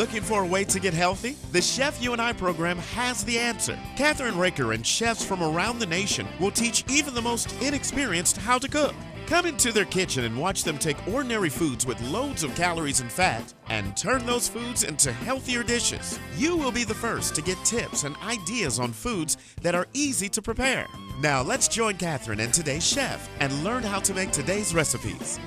Looking for a way to get healthy? The Chef You and I program has the answer. Kathryn, Raaker, and chefs from around the nation will teach even the most inexperienced how to cook. Come into their kitchen and watch them take ordinary foods with loads of calories and fat and turn those foods into healthier dishes. You will be the first to get tips and ideas on foods that are easy to prepare. Now let's join Kathryn and today's chef and learn how to make today's recipes.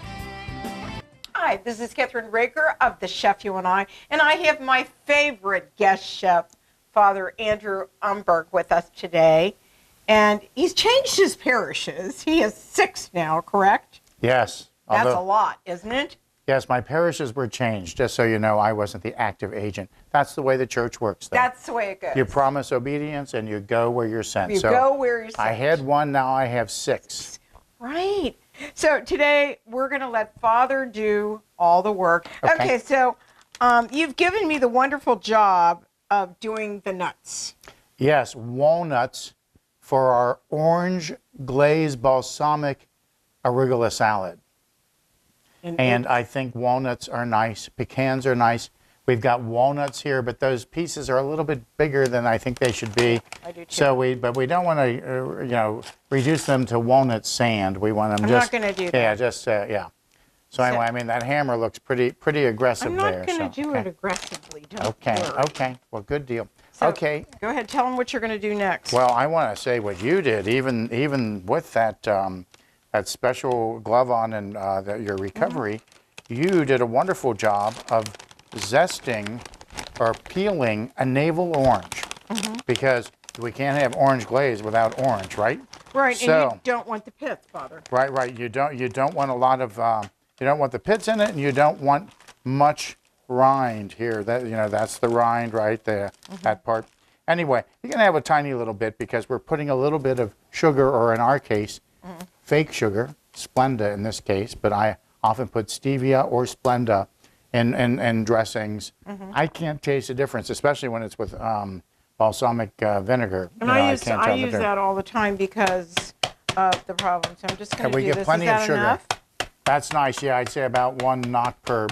Hi, this is Kathryn Raaker of the Chef You and I have my favorite guest chef, Father Andrew Umberg, with us today. And he's changed his parishes. He has 6 now, correct? Yes. That's a lot, isn't it? Yes, my parishes were changed. Just so you know, I wasn't the active agent. That's the way the church works, though. That's the way it goes. You promise obedience and you go where you're sent. You go where you're sent. I had 1, now I have 6. Right. So today we're going to let Father do all the work. Okay, so you've given me the wonderful job of doing the nuts. Yes, walnuts for our orange glazed balsamic arugula salad. And I think walnuts are nice. Pecans are nice. We've got walnuts here, but those pieces are a little bit bigger than I think they should be. I do too. So but we don't want to, reduce them to walnut sand. We want them I'm not going to do that. Yeah, just yeah. So anyway, I mean that hammer looks pretty aggressive there. I'm not going to do it aggressively. Don't worry. Okay. Well, good deal. So, okay. Go ahead. Tell them what you're going to do next. Well, I want to say what you did, even with that that special glove on and your recovery, you did a wonderful job of zesting or peeling a navel orange, because we can't have orange glaze without orange, right? Right, so, and you don't want the pith, Father. Right. You don't want a lot of you don't want the pits in it, and you don't want much rind here. That's the rind right there, that part. Anyway, you can have a tiny little bit because we're putting a little bit of sugar, or in our case, fake sugar, Splenda in this case, but I often put stevia or Splenda in dressings. I can't taste the difference, especially when it's with balsamic vinegar. And I use that all the time because of the problem. So I'm just going to do this. We get plenty of sugar. Enough? That's nice. Yeah, I'd say about 1 knot per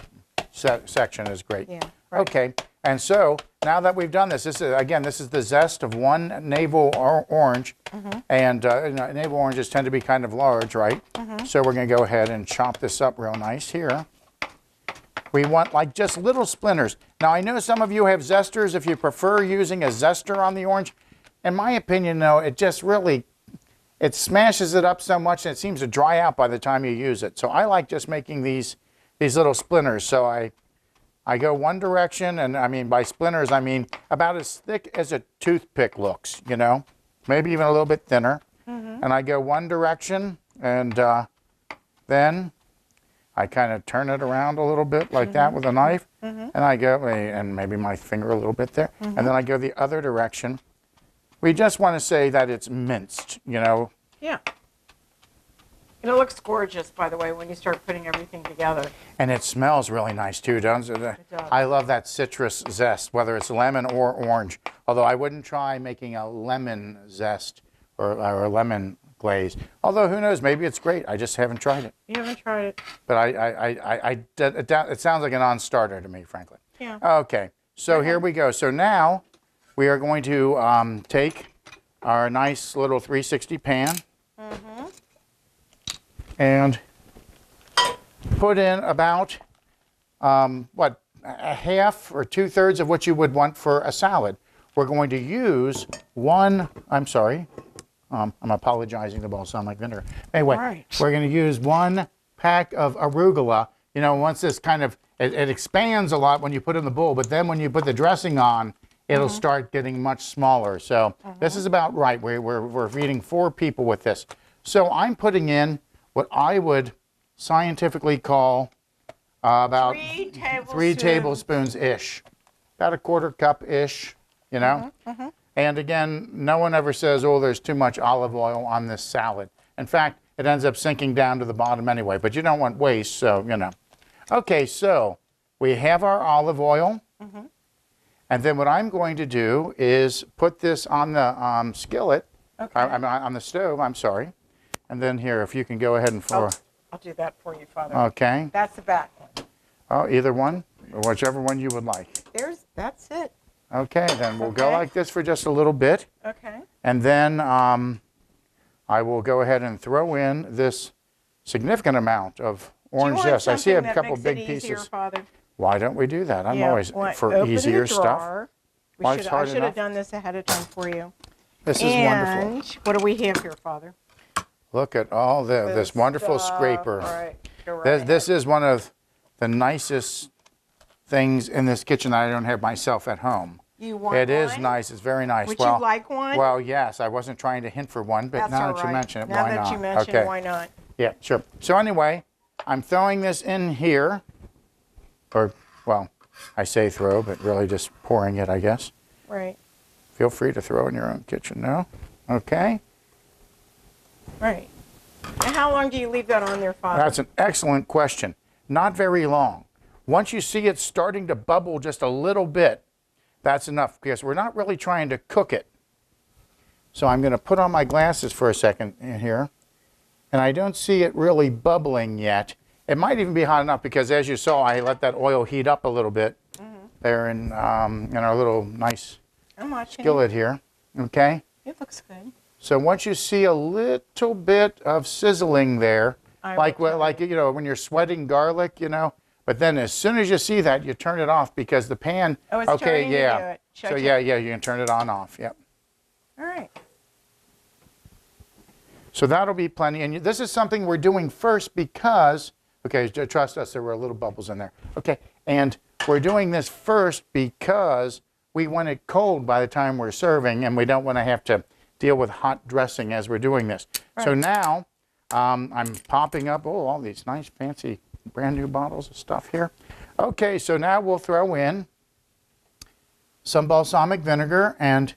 section is great. Yeah. Right. Okay. And so now that we've done this, this is the zest of 1 navel orange, and navel oranges tend to be kind of large, right? So we're going to go ahead and chop this up real nice here. We want like just little splinters. Now I know some of you have zesters. If you prefer using a zester on the orange, in my opinion, though, it just really it smashes it up so much and it seems to dry out by the time you use it. So I like just making these little splinters. So I go one direction, and I mean by splinters I mean about as thick as a toothpick looks, maybe even a little bit thinner. And I go one direction, and then I kind of turn it around a little bit like that with a knife, and I go, and maybe my finger a little bit there, and then I go the other direction. We just want to say that it's minced, Yeah. And it looks gorgeous, by the way, when you start putting everything together. And it smells really nice, too, doesn't it? It does. I love that citrus zest, whether it's lemon or orange, although I wouldn't try making a lemon zest or a lemon glaze. Although, who knows, maybe it's great. I just haven't tried it. You haven't tried it. But it sounds like a non-starter to me, frankly. Yeah. Okay, so here we go. So now we are going to take our nice little 360 pan and put in about, a half or 2/3 of what you would want for a salad. We're going to use I'm apologizing to balsamic vinegar. Anyway, We're going to use 1 pack of arugula. Once this kind of, it expands a lot when you put it in the bowl, but then when you put the dressing on, it'll start getting much smaller. So this is about right. We're feeding 4 people with this. So I'm putting in what I would scientifically call about 3 tablespoons-ish. About a 1/4 cup-ish, And again, no one ever says, oh, there's too much olive oil on this salad. In fact, it ends up sinking down to the bottom anyway, but you don't want waste, so, Okay, so we have our olive oil. And then what I'm going to do is put this on the skillet, on the stove, I'm sorry. And then here, if you can go ahead and I'll do that for you, Father. Okay. That's the back one. Oh, either one? whichever one you would like. That's it. Okay, then we'll go Okay. like this for just a little bit. Okay. And then I will go ahead and throw in this significant amount of orange zest. I see a couple big easier, pieces. Father? Why don't we do that? I'm Yeah, always well, for open easier the drawer. stuff. Why, I it's hard should enough. have done this ahead of time for you. This is wonderful. And what do we have here, Father? Look at all this wonderful stuff. scraper. All right, go right This is one of the nicest things in this kitchen that I don't have myself at home. You want It is one? nice. It's very nice. Would well, you like one? Well, yes. I wasn't trying to hint for one, but That's now all that you right. mention it, now why that not? you mention Okay. it, why not? Yeah, sure. So anyway, I'm throwing this in here, or, well, I say throw, but really just pouring it, I guess. Right. Feel free to throw in your own kitchen, no? Okay. Right. And how long do you leave that on there, Father? That's an excellent question. Not very long. Once you see it starting to bubble just a little bit, that's enough, because we're not really trying to cook it. So I'm going to put on my glasses for a second in here, and I don't see it really bubbling yet. It might even be hot enough, because as you saw, I let that oil heat up a little bit there in our little nice I'm watching. skillet here. Okay? It looks good. So once you see a little bit of sizzling there, I like will tell like you know when you're sweating garlic, you know, but then as soon as you see that, you turn it off, because the pan. Oh, it's okay, turning to yeah. do it. Should I So check? yeah, you can turn it on off. Yep. All right. So that'll be plenty. And this is something we're doing first because, okay, trust us, there were little bubbles in there. Okay, and we're doing this first because we want it cold by the time we're serving, and we don't want to have to deal with hot dressing as we're doing this. Right. So now I'm popping up, all these nice fancy brand new bottles of stuff here. Okay, so now we'll throw in some balsamic vinegar, and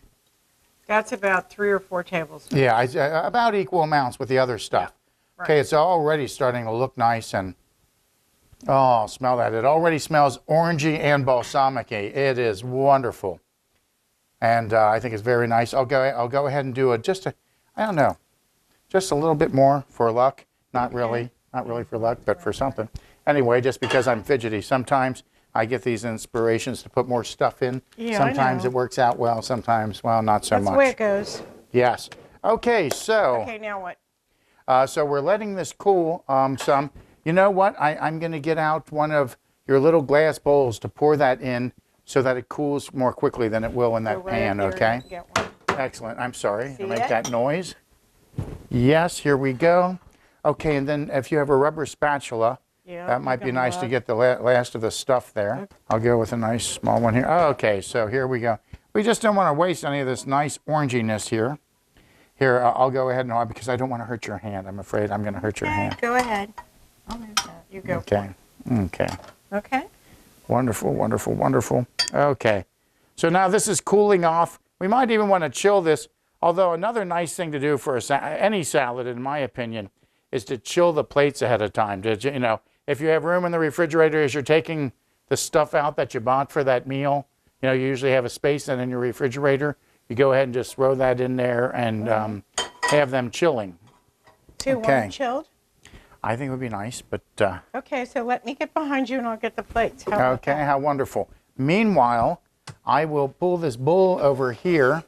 That's about 3 or 4 tablespoons. yeah, about equal amounts with the other stuff. Yeah, right. Okay, it's already starting to look nice, and oh, smell that. It already smells orangey and balsamic-y. It is wonderful. And I think it's very nice. I'll go ahead and do I don't know, just a little bit more for luck. Not really for luck, but for something. Anyway, just because I'm fidgety. Sometimes I get these inspirations to put more stuff in. Yeah, I Sometimes know. it works out well, sometimes, well, not so That's much. the way it goes. Yes. Okay, so Okay, now what? so we're letting this cool some. You know what? I'm going to get out one of your little glass bowls to pour that in so that it cools more quickly than it will in that Go right pan, up there okay? and get one. Excellent. I'm sorry. See I make it? that noise. Yes, here we go. Okay, and then if you have a rubber spatula, Yeah, that might I be got nice to one. get the last of the stuff there. I'll go with a nice small one here. Oh, okay, so here we go. We just don't want to waste any of this nice oranginess here. Here, I'll go ahead and because I don't want to hurt your hand. I'm afraid I'm going to hurt your Okay, hand. go ahead. I'll move that. You go. Okay. Okay. Okay. Wonderful, wonderful, wonderful. Okay. So now this is cooling off. We might even want to chill this, although another nice thing to do for any salad, in my opinion, is to chill the plates ahead of time. You know, if you have room in the refrigerator as you're taking the stuff out that you bought for that meal, you know, you usually have a space in your refrigerator. You go ahead and just throw that in there and have them chilling. Two Okay. warm chilled. I think it would be nice, but Okay, so let me get behind you and I'll get the plates. How about okay, that? how wonderful. Meanwhile, I will pull this bowl over here.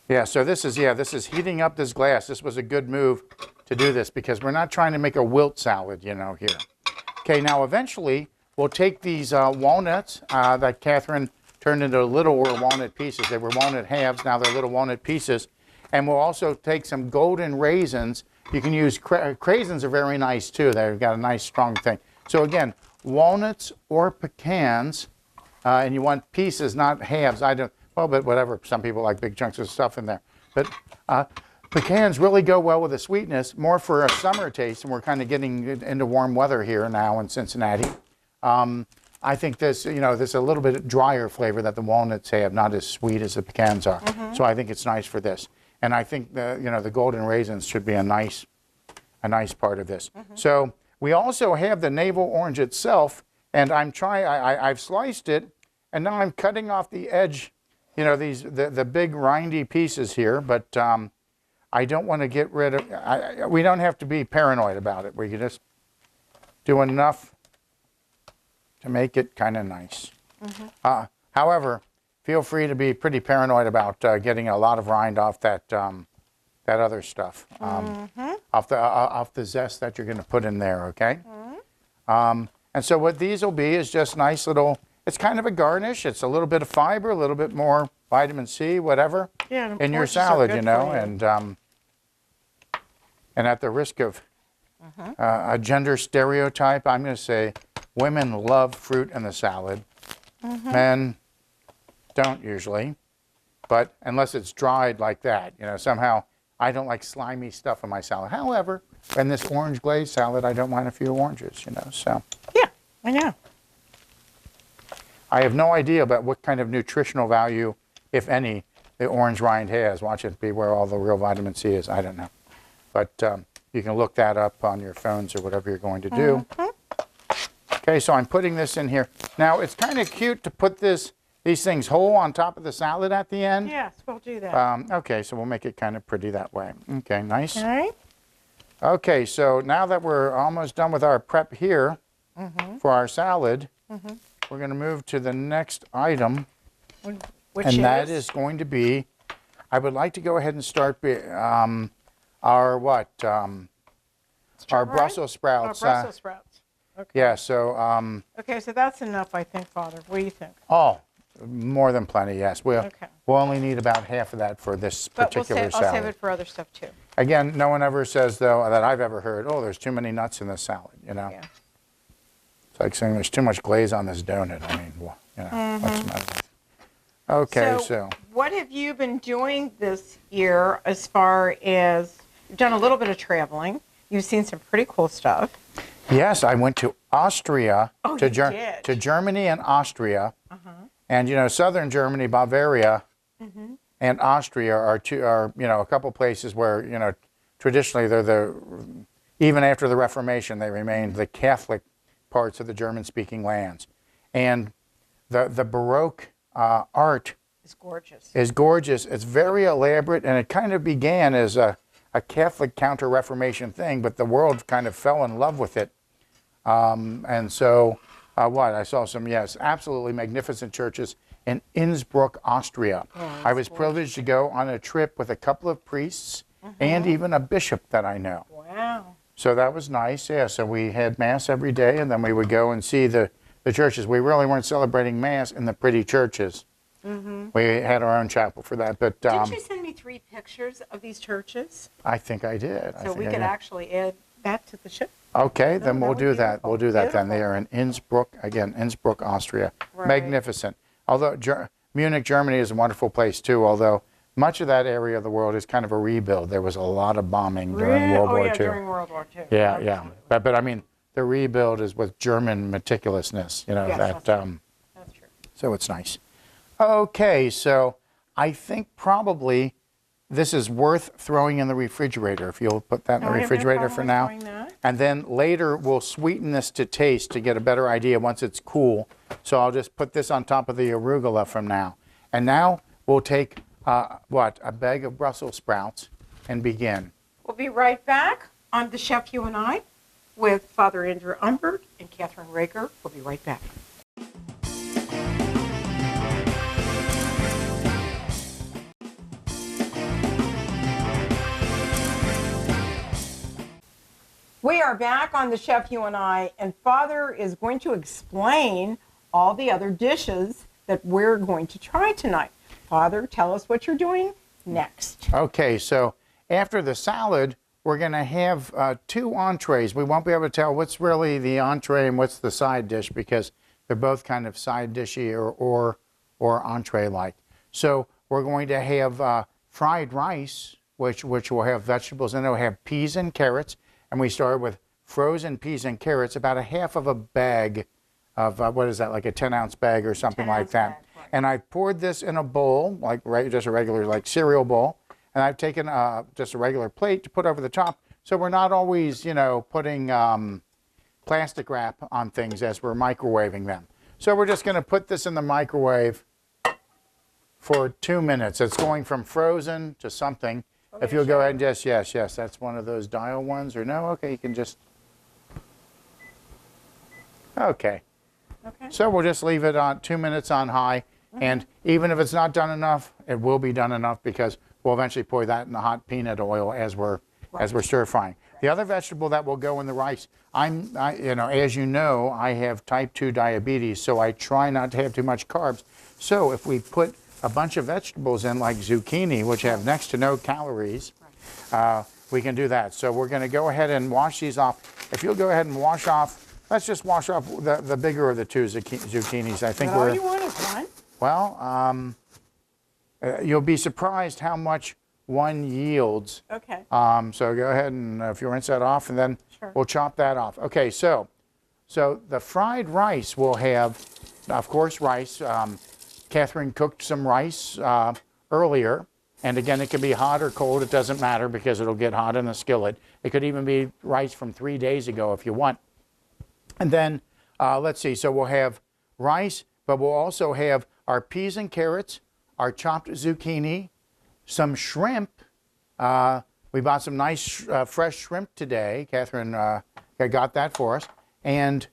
Yeah, so this is heating up this glass. This was a good move to do this because we're not trying to make a wilt salad, you know, here. Okay, now eventually we'll take these walnuts that Kathryn turned into little walnut pieces. They were walnut halves, now they're little walnut pieces. And we'll also take some golden raisins. You can use, craisins are very nice too. They've got a nice strong thing. So again, walnuts or pecans, and you want pieces, not halves. But whatever, some people like big chunks of stuff in there. But pecans really go well with the sweetness, more for a summer taste, and we're kind of getting into warm weather here now in Cincinnati. I think this, you know, there's a little bit drier flavor that the walnuts have, not as sweet as the pecans are. So I think it's nice for this. And I think the golden raisins should be a nice part of this. So we also have the navel orange itself, and I've sliced it, and now I'm cutting off the edge, you know, the big rindy pieces here, but I don't want to get rid of, we don't have to be paranoid about it. We can just do enough to make it kind of nice. However, feel free to be pretty paranoid about getting a lot of rind off that that other stuff, off the zest that you're going to put in there. Okay. And so what these will be is just nice little. It's kind of a garnish. It's a little bit of fiber, a little bit more vitamin C, whatever, in your salad, you know, and at the risk of a gender stereotype, I'm going to say women love fruit in the salad. Men don't usually, but unless it's dried like that, you know, somehow I don't like slimy stuff in my salad. However, in this orange glazed salad, I don't mind a few oranges, you know, so. Yeah, I know. I have no idea about what kind of nutritional value, if any, the orange rind has. Watch it be where all the real vitamin C is. I don't know. But you can look that up on your phones or whatever you're going to do. Okay, so I'm putting this in here. Now, it's kind of cute to put these things whole on top of the salad at the end. Yes, we'll do that. Okay, so we'll make it kind of pretty that way. Okay, nice. All right. Okay, so now that we're almost done with our prep here for our salad, we're going to move to the next item, that is going to be, I would like to go ahead and start our what? Our Brussels sprouts. Oh, Brussels sprouts. Okay. Yeah, so. Okay, so that's enough, I think, Father. What do you think? Oh, more than plenty, yes. We'll only need about half of that for this particular salad. I'll save it for other stuff, too. Again, no one ever says, though, that I've ever heard, oh, there's too many nuts in this salad, you know? Yeah. It's like saying there's too much glaze on this donut. I mean, you know, what's the matter? Okay, so. What have you been doing this year as far as, you've done a little bit of traveling. You've seen some pretty cool stuff. Yes, I went to Austria, to Germany and Austria. And, you know, southern Germany, Bavaria, and Austria are you know, a couple places where, you know, traditionally they're even after the Reformation, they remained the Catholic parts of the German-speaking lands. And the Baroque art is gorgeous. It's very elaborate, and it kind of began as a Catholic counter-Reformation thing, but the world kind of fell in love with it. And so, I saw some, yes, absolutely magnificent churches in Innsbruck, Austria. Oh, I was privileged to go on a trip with a couple of priests and even a bishop that I know. Wow. So that was nice, yeah. So we had Mass every day, and then we would go and see the churches. We really weren't celebrating Mass in the pretty churches. We had our own chapel for that. But didn't you send me 3 pictures of these churches? I think I did. So we could actually add that to the show. Okay, then we'll do that. We'll do that then. Beautiful. They are in Innsbruck, again, Innsbruck, Austria. Right. Magnificent. Although Munich, Germany is a wonderful place too, although much of that area of the world is kind of a rebuild. There was a lot of bombing during World War II. During World War II. Yeah, Absolutely. yeah. But I mean, the rebuild is with German meticulousness, you know, Yes, that, that's true. so it's nice. Okay, so I think probably this is worth throwing in the refrigerator, if you'll put that in the refrigerator for now. And then later we'll sweeten this to taste to get a better idea once it's cool. So I'll just put this on top of the arugula from now. And now we'll take, a bag of Brussels sprouts and begin. We'll be right back on The Chef You and I with Father Andrew Umberg and Kathryn Raaker. We'll be right back. We are back on The Chef You and I, and Father is going to explain all the other dishes that we're going to try tonight. Father, tell us what you're doing next. Okay, so after the salad, we're going to have 2 entrees. We won't be able to tell what's really the entree and what's the side dish because they're both kind of side dishy or entree-like. So we're going to have fried rice, which will have vegetables, and it'll have peas and carrots. And we start with frozen peas and carrots, about a half of a bag of, what is that, like a 10-ounce bag or something like that. Bag, right. And I poured this in a bowl, like just a regular like cereal bowl. And I've taken just a regular plate to put over the top. So we're not always, you know, putting plastic wrap on things as we're microwaving them. So we're just going to put this in the microwave for 2 minutes. It's going from frozen to something. If you'll go ahead and just, yes, that's one of those dial ones, or no, okay, you can just, okay. Okay. So we'll just leave it on 2 minutes on high. And even if it's not done enough, it will be done enough because we'll eventually pour that in the hot peanut oil as we're stir frying. The other vegetable that will go in the rice, as you know, I have type 2 diabetes, so I try not to have too much carbs. So if we put a bunch of vegetables in like zucchini, which have next to no calories, we can do that. So we're going to go ahead and wash these off. If you'll go ahead and wash off, let's just wash off the bigger of the two zucchinis. I think all you want is one? Well, you'll be surprised how much one yields. Okay. So go ahead and if you rinse that off, and then we'll chop that off. Okay, so the fried rice will have, of course, rice. Kathryn cooked some rice earlier, and again, it can be hot or cold. It doesn't matter because it'll get hot in the skillet. It could even be rice from 3 days ago if you want. And then let's see. So we'll have rice, but we'll also have our peas and carrots, our chopped zucchini, some shrimp. We bought some nice fresh shrimp today. Kathryn got that for us. And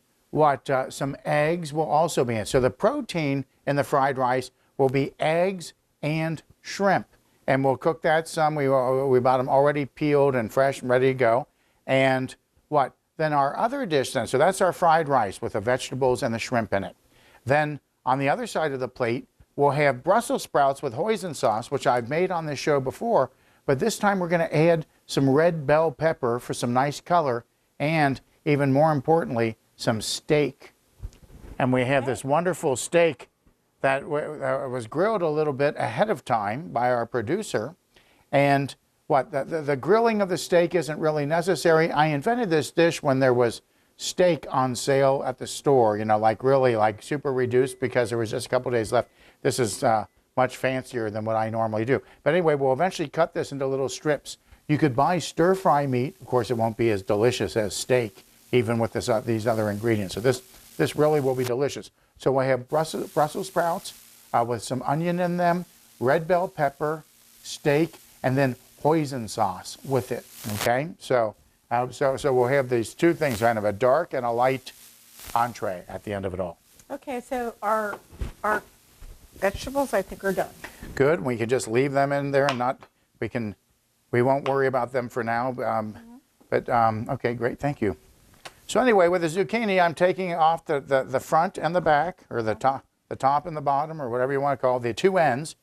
some eggs will also be in. So the protein in the fried rice will be eggs and shrimp. And we'll cook that some. We bought them already peeled and fresh and ready to go. And then our other dish then, so that's our fried rice with the vegetables and the shrimp in it. Then on the other side of the plate, we'll have Brussels sprouts with hoisin sauce, which I've made on this show before, but this time we're going to add some red bell pepper for some nice color, and even more importantly, some steak. And we have this wonderful steak that was grilled a little bit ahead of time by our producer. And the grilling of the steak isn't really necessary. I invented this dish when there was steak on sale at the store, like super reduced because there was just a couple days left. This is much fancier than what I normally do. But anyway, we'll eventually cut this into little strips. You could buy stir-fry meat. Of course, it won't be as delicious as steak, even with these other ingredients. So this really will be delicious. So we'll have Brussels sprouts with some onion in them, red bell pepper, steak, and then hoisin sauce with it. Okay, so we'll have these two things, kind of a dark and a light entree at the end of it all. Okay, so our vegetables, I think, are done. Good. We can just leave them in there and we won't worry about them for now. Okay, great. Thank you. So anyway, with the zucchini, I'm taking off the front and the back, or the top and the bottom, or whatever you want to call it, the two ends,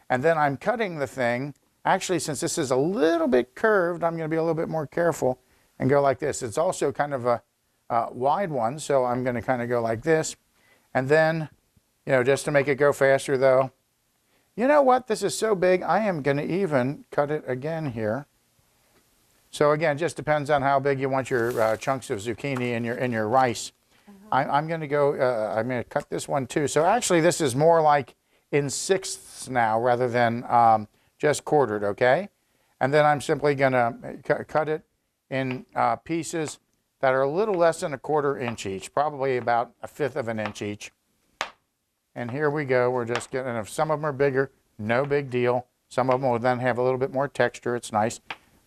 and then I'm cutting the thing. Actually, since this is a little bit curved, I'm going to be a little bit more careful and go like this. It's also kind of a wide one, so I'm going to kind of go like this. And then, just to make it go faster though, you know what? This is so big, I am going to even cut it again here. So again, just depends on how big you want your chunks of zucchini in your rice. I'm going to go, I'm going to cut this one too. So actually this is more like in sixths now rather than just quartered, okay? And then I'm simply going to cut it in pieces that are a little less than a 1/4 inch each, probably about 1/5 of an inch each. And here we go. We're just getting, if some of them are bigger, no big deal. Some of them will then have a little bit more texture. It's nice.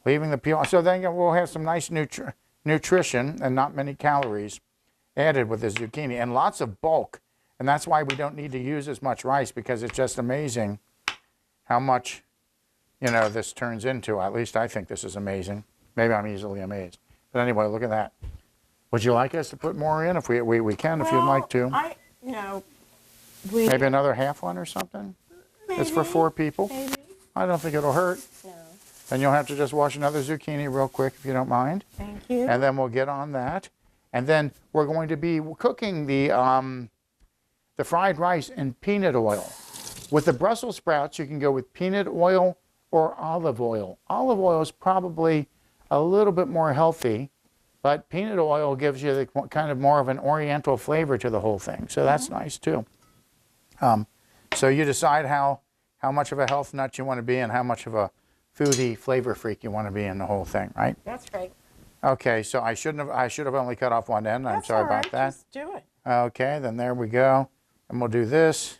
Leaving the peel. So then we'll have some nice nutrition and not many calories added with the zucchini and lots of bulk. And that's why we don't need to use as much rice, because it's just amazing how much this turns into. At least I think this is amazing. Maybe I'm easily amazed. But anyway, look at that. Would you like us to put more in? If we can, if you'd like to. Maybe another half one or something? Maybe. It's for 4 people. Maybe. I don't think it'll hurt. No. Then you'll have to just wash another zucchini real quick if you don't mind. Thank you. And then we'll get on that. And then we're going to be cooking the fried rice in peanut oil. With the Brussels sprouts, you can go with peanut oil or olive oil. Olive oil is probably a little bit more healthy, but peanut oil gives you the kind of more of an Oriental flavor to the whole thing. So that's nice too. So you decide how much of a health nut you want to be and how much of a foodie flavor freak you want to be in the whole thing, right? That's right. Okay, so I should have only cut off one end. I'm sorry about that. Just do it. Okay, then there we go. And we'll do this.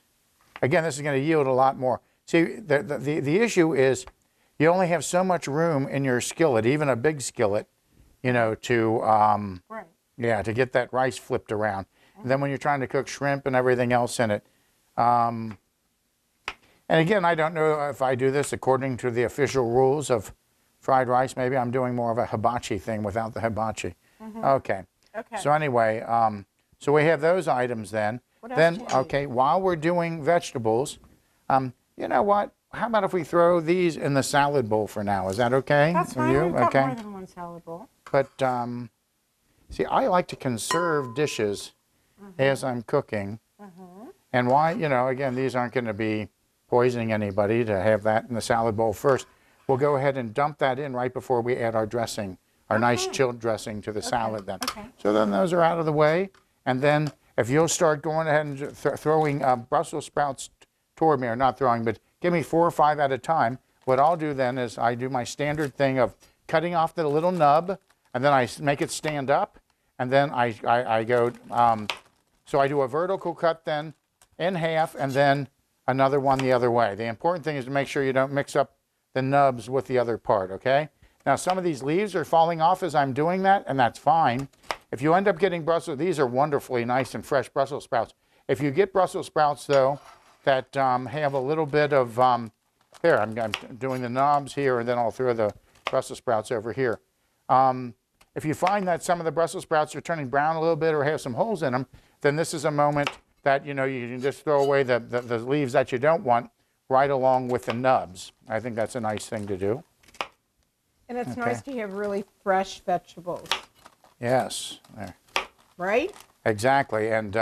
Again, this is going to yield a lot more. See, the issue is you only have so much room in your skillet, even a big skillet, to Right. to get that rice flipped around. Then when you're trying to cook shrimp and everything else in it. And again, I don't know if I do this according to the official rules of fried rice. Maybe I'm doing more of a hibachi thing without the hibachi. Okay. Okay. So anyway, so we have those items then. What else do you need? Okay, while we're doing vegetables, you know what? How about if we throw these in the salad bowl for now? Is that okay? That's with fine. you? We've got Okay. more than one salad bowl. But see, I like to conserve dishes as I'm cooking. And why? You know, again, these aren't going to be poisoning anybody to have that in the salad bowl first. We'll go ahead and dump that in right before we add our dressing, our nice chilled dressing to the salad then. Okay. So then those are out of the way. And then if you'll start going ahead and throwing Brussels sprouts toward me, or not throwing, but give me 4 or 5 at a time. What I'll do then is I do my standard thing of cutting off the little nub, and then I make it stand up, and then I go, so I do a vertical cut then in half, and then another one the other way. The important thing is to make sure you don't mix up the nubs with the other part, okay? Now some of these leaves are falling off as I'm doing that, and that's fine. If you end up getting these are wonderfully nice and fresh Brussels sprouts. If you get Brussels sprouts though, that have a little bit of, here, I'm doing the knobs here, and then I'll throw the Brussels sprouts over here. If you find that some of the Brussels sprouts are turning brown a little bit or have some holes in them, then this is a moment that, you know, you can just throw away the leaves that you don't want right along with the nubs. I think that's a nice thing to do. And it's nice to have really fresh vegetables, Yes, there. right? Exactly. And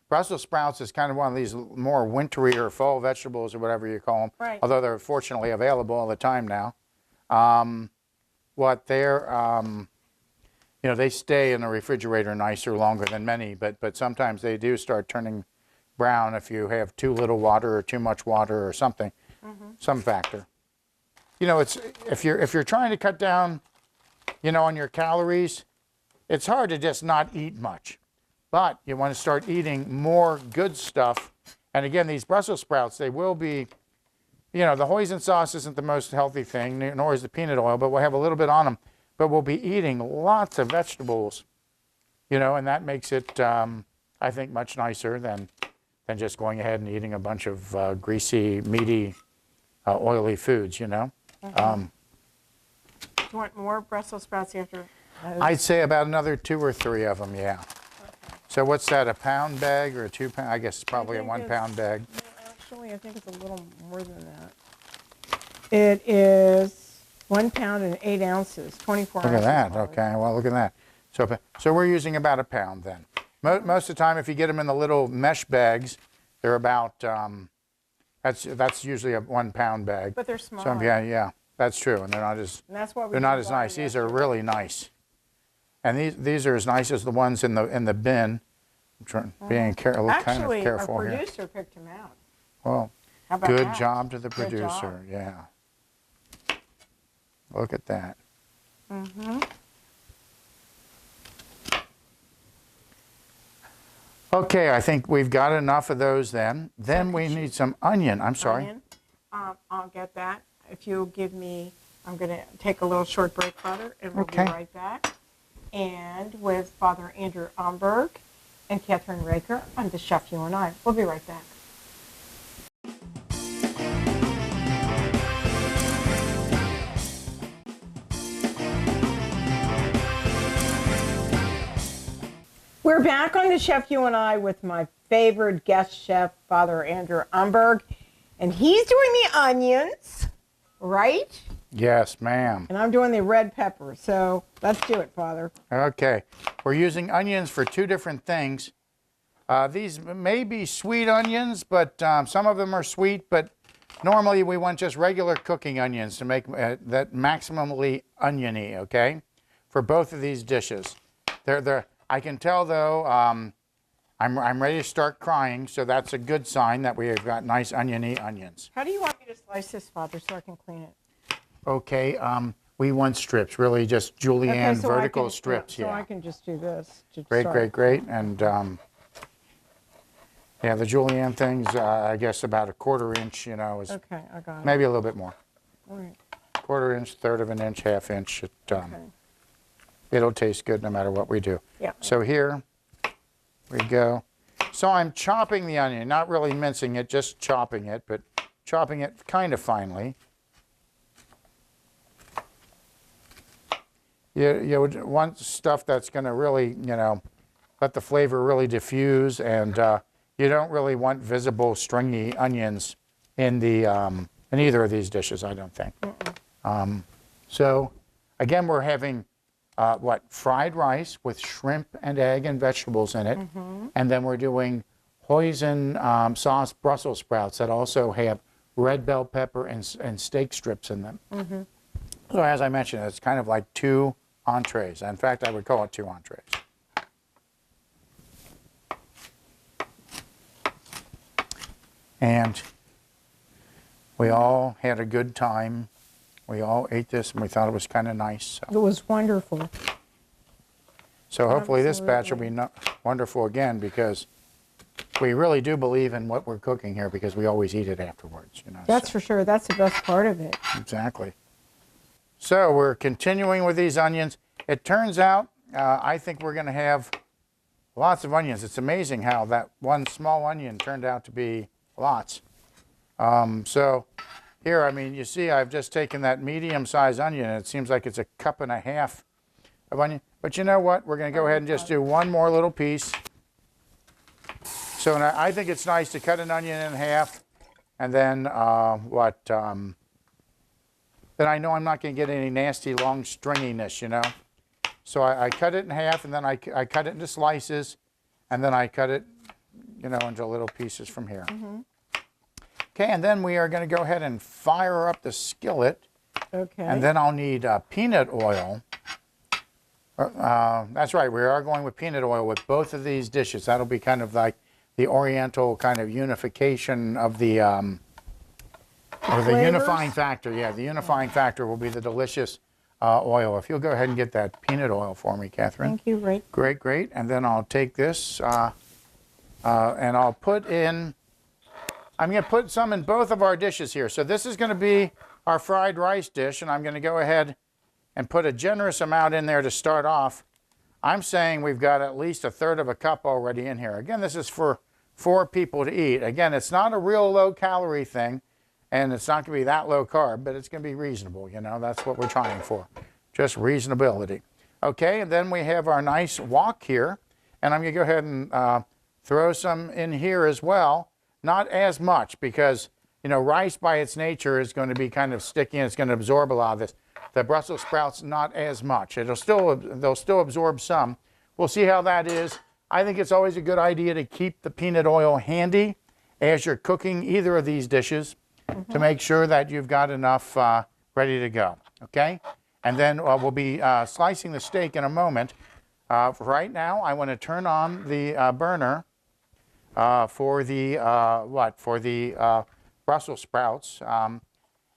Brussels sprouts is kind of one of these more wintry or fall vegetables or whatever you call them. Right. Although they're fortunately available all the time now. What they're, you know, they stay in the refrigerator nicer longer than many, but sometimes they do start turning brown if you have too little water or too much water or something, some factor. You know, it's if you're trying to cut down, you know, on your calories, it's hard to just not eat much. But you want to start eating more good stuff. And again, these Brussels sprouts, they will be, you know, the hoisin sauce isn't the most healthy thing, nor is the peanut oil, but we'll have a little bit on them. But we'll be eating lots of vegetables, you know, and that makes it, I think, much nicer than just going ahead and eating a bunch of greasy, meaty, oily foods, you know. Do you want more Brussels sprouts after those? I'd say about another 2 or 3 of them, yeah. Okay. So what's that, a pound bag or a 2 pound? I guess it's probably a think 1 it's- pound bag. No, actually, I think it's a little more than that. It is 1 pound and 8 ounces, 24 Look ounces. at that, of okay, well, look at that. So we're using about a pound then. Most of the time, if you get them in the little mesh bags, they're about, that's usually a 1 pound bag. But they're small. So, yeah, that's true, and they're not as, And that's why we they're not do as buy nice. them These are extra. really nice. And these are as nice as the ones in the bin. I'm trying, being kind of Actually, careful our here. producer picked him out. Well, How about good that? job to the Good producer, job. yeah. Look at that. Okay, I think we've got enough of those then. Then we need some onion. I'm sorry. Onion. I'll get that. If you'll give me, I'm going to take a little short break, Father, and we'll Okay. be right back. And with Father Andrew Omberg and Kathryn Raaker, I'm the Chef You and I. We'll be right back. We're back on the Chef You and I with my favorite guest chef, Father Andrew Omberg, and he's doing the onions, right? Yes, ma'am. And I'm doing the red pepper. So let's do it, Father. Okay, we're using onions for 2 different things. These may be sweet onions, but some of them are sweet, but normally we want just regular cooking onions to make that maximally oniony, okay, for both of these dishes. I can tell though, I'm ready to start crying, so that's a good sign that we have got nice oniony onions. How do you want me to slice this, Father, so I can clean it? Okay, we want strips, really just julienne so I vertical can- strips, So I yeah. can just do this. to Great, start. great, great, and yeah, the julienne things, I guess about a 1/4 inch, you know, is Okay, I got it. maybe a little bit more. All right. 1/4 inch, 1/3 of an inch, 1/2 inch. Okay. It'll taste good no matter what we do. Yeah. So here, we go. So I'm chopping the onion, not really mincing it, just chopping it, but chopping it kind of finely. You would want stuff that's going to really, let the flavor really diffuse, and you don't really want visible stringy onions in either of these dishes, I don't think. So again, we're having fried rice with shrimp and egg and vegetables in it, and then we're doing hoisin sauce Brussels sprouts that also have red bell pepper and steak strips in them. So as I mentioned, it's kind of like 2 entrees. In fact, I would call it 2 entrees. And we all had a good time. We all ate this and we thought it was kind of nice. It was wonderful. So hopefully this batch will be wonderful again, because we really do believe in what we're cooking here, because we always eat it afterwards. That's for sure. That's the best part of it. Exactly. So we're continuing with these onions. It turns out I think we're going to have lots of onions. It's amazing how that one small onion turned out to be lots. So here, I mean, you see I've just taken that medium-sized onion, and it seems like it's a 1.5 cups of onion. But you know what? We're going to go ahead and just do one more little piece. So I think it's nice to cut an onion in half, and then then I know I'm not going to get any nasty long stringiness, So I cut it in half, and then I cut it into slices, and then I cut it, into little pieces from here. Okay, and then we are going to go ahead and fire up the skillet. Okay. And then I'll need peanut oil. That's right, we are going with peanut oil with both of these dishes. That'll be kind of like the Oriental kind of unification of the unifying factor. Yeah, the unifying factor will be the delicious oil. If you'll go ahead and get that peanut oil for me, Kathryn. Thank you, Ray. Great, great. And then I'll take this and I'll put in, I'm going to put some in both of our dishes here. So this is going to be our fried rice dish, and I'm going to go ahead and put a generous amount in there to start off. I'm saying we've got at least 1/3 cup already in here. Again, this is for 4 people to eat. Again, it's not a real low-calorie thing, and it's not going to be that low carb, but it's going to be reasonable. That's what we're trying for, just reasonability. Okay, and then we have our nice wok here, and I'm going to go ahead and throw some in here as well. Not as much, because rice by its nature is going to be kind of sticky, and it's going to absorb a lot of this. The Brussels sprouts, not as much. They'll still absorb some. We'll see how that is. I think it's always a good idea to keep the peanut oil handy as you're cooking either of these dishes to make sure that you've got enough ready to go. Okay? And then we'll be slicing the steak in a moment. For right now, I want to turn on the burner for the Brussels sprouts.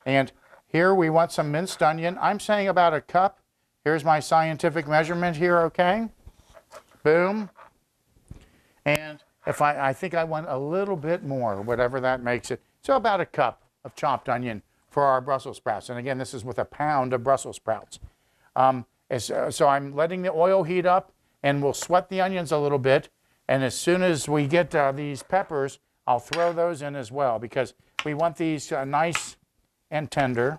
And here we want some minced onion. I'm saying about 1 cup. Here's my scientific measurement here, okay? Boom. And if I think I want a little bit more, whatever that makes it. So about 1 cup of chopped onion for our Brussels sprouts. And again, this is with 1 pound of Brussels sprouts. So I'm letting the oil heat up, and we'll sweat the onions a little bit. And as soon as we get these peppers, I'll throw those in as well, because we want these nice and tender.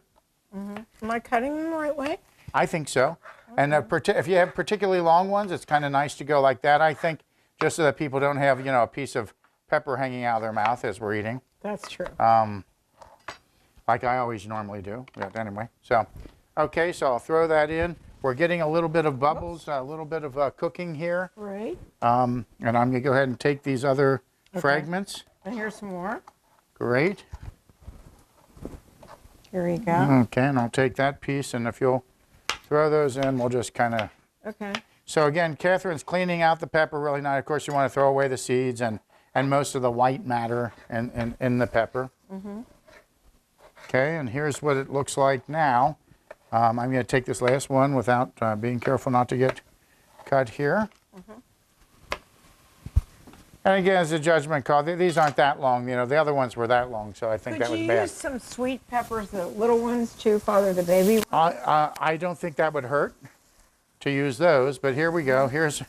Am I cutting them the right way? I think so. Okay. And if you have particularly long ones, it's kind of nice to go like that, I think, just so that people don't have, a piece of pepper hanging out of their mouth as we're eating. That's true. Like I always normally do. But anyway, so, okay, so I'll throw that in. We're getting a little bit of bubbles, a little bit of cooking here. Right. And I'm going to go ahead and take these other fragments. And here's some more. Great. Here you go. Okay, and I'll take that piece, and if you'll throw those in, we'll just kind of... Okay. So again, Kathryn's cleaning out the pepper really nice. Of course, you want to throw away the seeds and most of the white matter in the pepper. Okay, and here's what it looks like now. I'm going to take this last one without being careful not to get cut here. And again, it's a judgment call. These aren't that long. The other ones were that long, so I think that was bad. Could you use some sweet peppers, the little ones, too, Father, the baby ones? I don't think that would hurt to use those, but here we go. Here's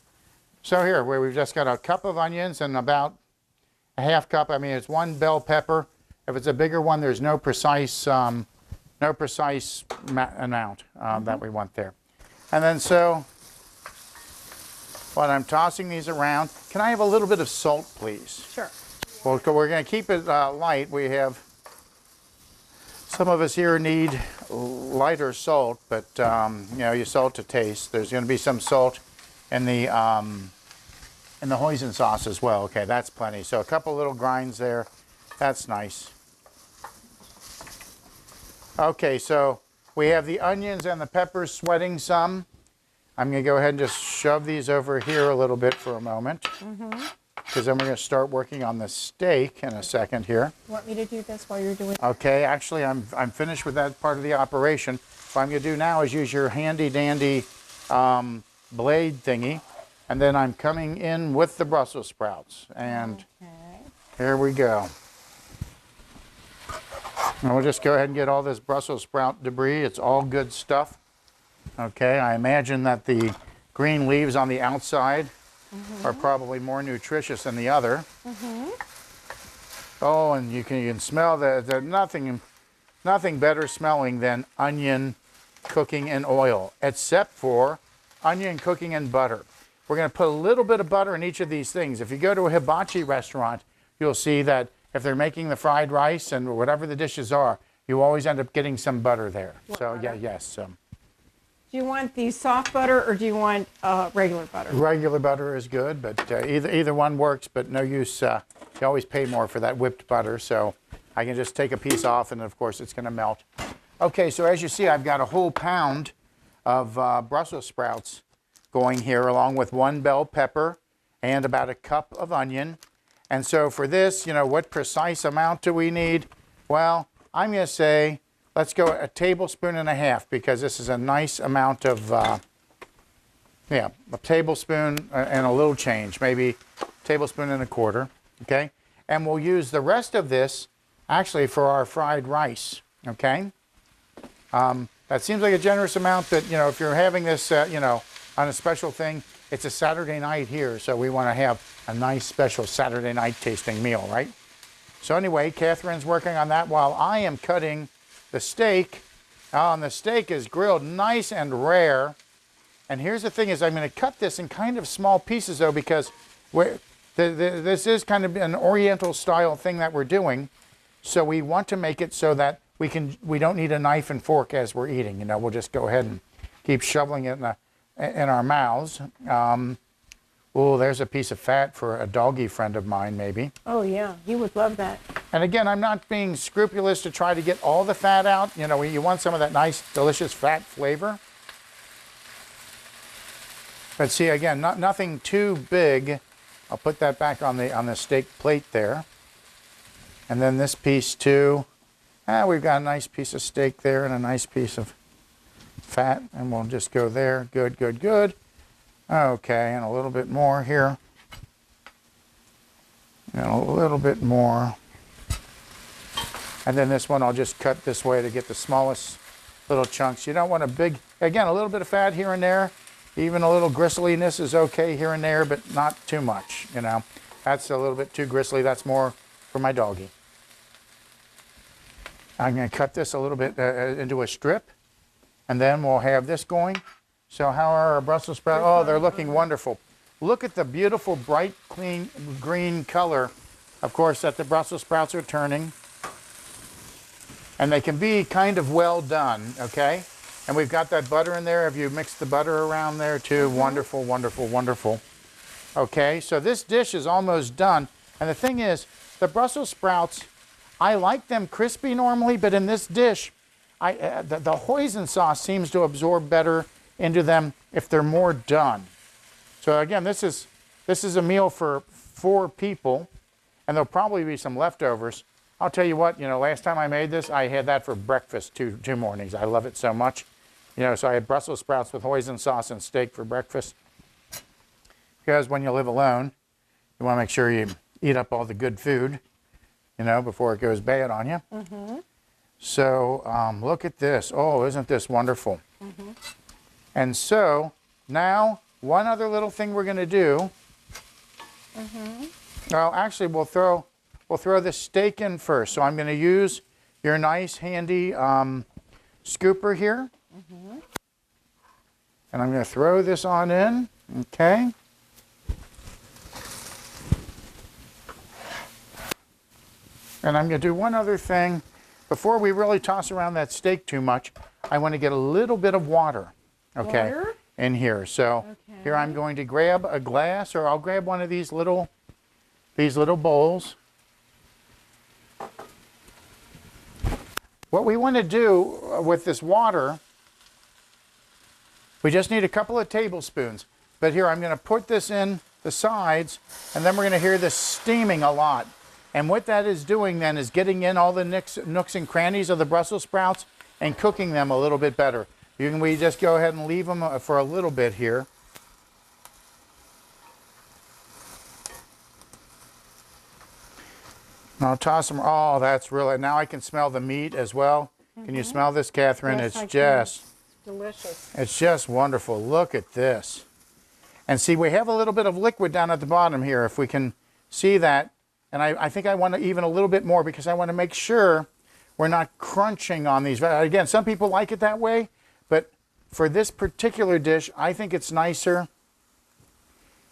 So here, where we've just got a cup of onions and about a half cup. I mean, it's 1 bell pepper. If it's a bigger one, there's no precise amount that we want there. And then so, when I'm tossing these around, can I have a little bit of salt, please? Sure. Well, we're going to keep it light. We have, some of us here need lighter salt, but you know, you salt to taste. There's going to be some salt in the hoisin sauce as well. Okay, that's plenty. So a couple little grinds there. That's nice. Okay, so we have the onions and the peppers sweating some. I'm going to go ahead and just shove these over here a little bit for a moment. Because then we're going to start working on the steak in a second here. You want me to do this while you're doing it? Okay, actually I'm finished with that part of the operation. What I'm going to do now is use your handy dandy blade thingy. And then I'm coming in with the Brussels sprouts. And here we go. And we'll just go ahead and get all this Brussels sprout debris. It's all good stuff. Okay, I imagine that the green leaves on the outside are probably more nutritious than the other. Oh, and you can smell that nothing better smelling than onion cooking in oil, except for onion cooking in butter. We're going to put a little bit of butter in each of these things. If you go to a hibachi restaurant, you'll see that if they're making the fried rice and whatever the dishes are, you always end up getting some butter there. So yeah, yes. Do you want the soft butter or do you want regular butter? Regular butter is good, but either one works, but no use. You always pay more for that whipped butter, so I can just take a piece off and of course it's going to melt. Okay, so as you see, I've got a whole pound of Brussels sprouts going here along with 1 bell pepper and about a cup of onion. And so for this, you know, what precise amount do we need? Well, I'm going to say, let's go 1.5 tablespoons because this is a nice amount of, a tablespoon and a little change, maybe 1.25 tablespoons, okay? And we'll use the rest of this actually for our fried rice, okay? That seems like a generous amount that, you know, if you're having this, you know, on a special thing, it's a Saturday night here, so we want to have a nice special Saturday night tasting meal, right? So anyway, Kathryn's working on that while I am cutting the steak. And the steak is grilled nice and rare. And here's the thing is I'm going to cut this in kind of small pieces though, because this is kind of an Oriental style thing that we're doing. So we want to make it so that we don't need a knife and fork as we're eating. You know, we'll just go ahead and keep shoveling it in our mouths. Oh, there's a piece of fat for a doggy friend of mine, maybe. Oh, yeah. He would love that. And again, I'm not being scrupulous to try to get all the fat out. You know, you want some of that nice, delicious fat flavor. But see, again, nothing too big. I'll put that back on the steak plate there. And then this piece too. We've got a nice piece of steak there and a nice piece of fat. And we'll just go there. Good, good, good. Okay, and a little bit more here. And a little bit more. And then this one I'll just cut this way to get the smallest little chunks. You don't want a big, again, a little bit of fat here and there. Even a little gristliness is okay here and there, but not too much, you know. That's a little bit too gristly. That's more for my doggy. I'm going to cut this a little bit into a strip. And then we'll have this going. So how are our Brussels sprouts? Oh, they're looking wonderful. Look at the beautiful, bright, clean green color, of course, that the Brussels sprouts are turning. And they can be kind of well done, okay? And we've got that butter in there. Have you mixed the butter around there too? Wonderful, wonderful, wonderful. Okay, so this dish is almost done. And the thing is, the Brussels sprouts, I like them crispy normally, but in this dish, the hoisin sauce seems to absorb better into them if they're more done. So again, this is a meal for 4 people, and there'll probably be some leftovers. I'll tell you what, you know, last time I made this, I had that for breakfast two mornings. I love it so much. You know, so I had Brussels sprouts with hoisin sauce and steak for breakfast. Because when you live alone, you want to make sure you eat up all the good food, you know, before it goes bad on you. So look at this. Oh, isn't this wonderful? And so now one other little thing we're going to do. Well, actually, we'll throw the steak in first. So I'm going to use your nice handy scooper here. And I'm going to throw this on in. Okay. And I'm going to do one other thing. Before we really toss around that steak too much, I want to get a little bit of water, okay, Water? in here. So here I'm going to grab a glass, or I'll grab one of these little bowls. What we want to do with this water, we just need a couple of tablespoons. But here I'm going to put this in the sides, and then we're going to hear this steaming a lot. And what that is doing then is getting in all the nooks and crannies of the Brussels sprouts and cooking them a little bit better. We just go ahead and leave them for a little bit here. And I'll toss them. Oh, that's really, now I can smell the meat as well. Can you smell this, Kathryn? Yes, It's just delicious. It's just wonderful. Look at this. And see, we have a little bit of liquid down at the bottom here, if we can see that. And I think I want to even a little bit more because I want to make sure we're not crunching on these. Again, some people like it that way, but for this particular dish, I think it's nicer